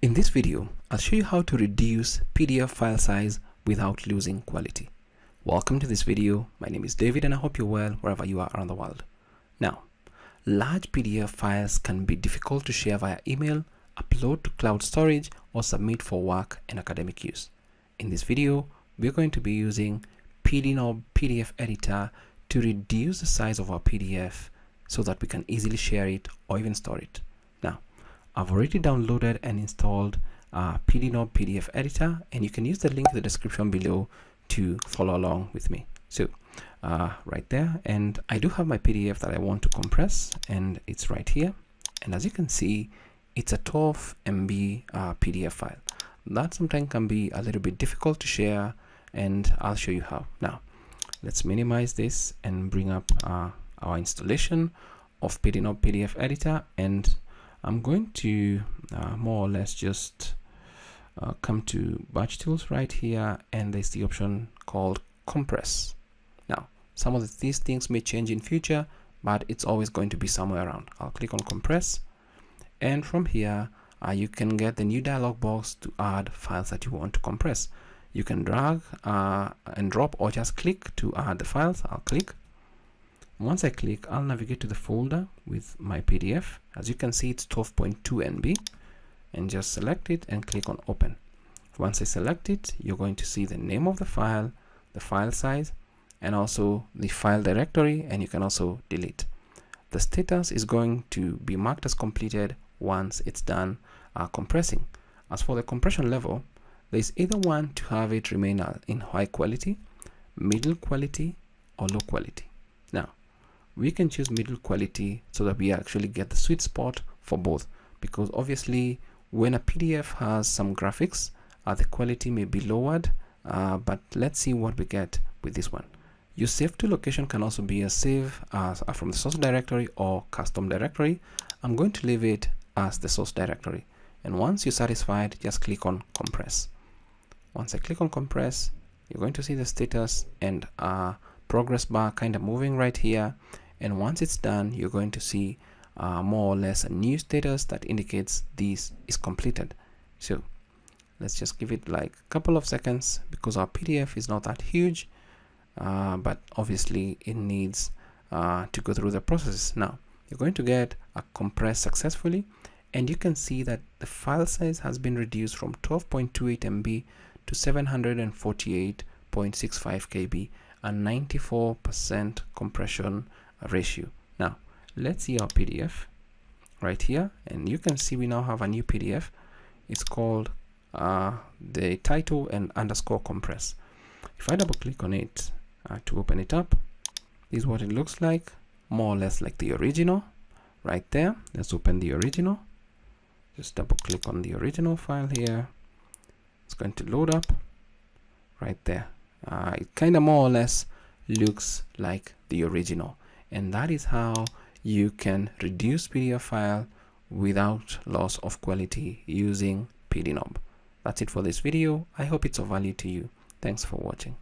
In this video, I'll show you how to reduce PDF file size without losing quality. Welcome to this video. My name is David and I hope you're well wherever you are around the world. Now, large PDF files can be difficult to share via email, upload to cloud storage, or submit for work and academic use. In this video, we're going to be using PDNob PDF editor to reduce the size of our PDF so that we can easily share it or even store it. Now, I've already downloaded and installed PDNob PDF editor, and you can use the link in the description below to follow along with me. So right there, and I do have my PDF that I want to compress, and it's right here. And as you can see, it's a 12 MB PDF file. That sometimes can be a little bit difficult to share, and I'll show you how. Now, let's minimize this and bring up our installation of PDNob PDF editor, and I'm going to more or less just come to batch tools right here, and there's the option called compress. Now, some of these things may change in future, but it's always going to be somewhere around. I'll click on compress, and from here you can get the new dialog box to add files that you want to compress. You can drag and drop, or just click to add the files. I'll click. Once I click, I'll navigate to the folder with my PDF. As you can see, it's 12.2 MB, and just select it and click on open. Once I select it, you're going to see the name of the file size, and also the file directory, and you can also delete. The status is going to be marked as completed once it's done compressing. As for the compression level, there's either one to have it remain in high quality, middle quality, or low quality. Now, we can choose middle quality so that we actually get the sweet spot for both, because obviously when a PDF has some graphics, the quality may be lowered, but let's see what we get with this one. Your save to location can also be a save from the source directory or custom directory. I'm going to leave it as the source directory, and once you're satisfied, just click on compress. Once I click on compress, you're going to see the status and progress bar kind of moving right here, and once it's done, you're going to see more or less a new status that indicates this is completed. So let's just give it like a couple of seconds, because our PDF is not that huge, but obviously it needs to go through the process. Now you're going to get a compress successfully, and you can see that the file size has been reduced from 12.28 MB to 748.65 KB, a 94% compression ratio. Now let's see our PDF right here, and you can see we now have a new PDF. It's called the title and underscore compress. If I double click on it to open it up, this is what it looks like, more or less like the original right there. Let's open the original. Just double click on the original file here. It's going to load up right there. It kind of more or less looks like the original, and that is how you can reduce PDF file without loss of quality using PDNob. That's it for this video. I hope it's of value to you. Thanks for watching.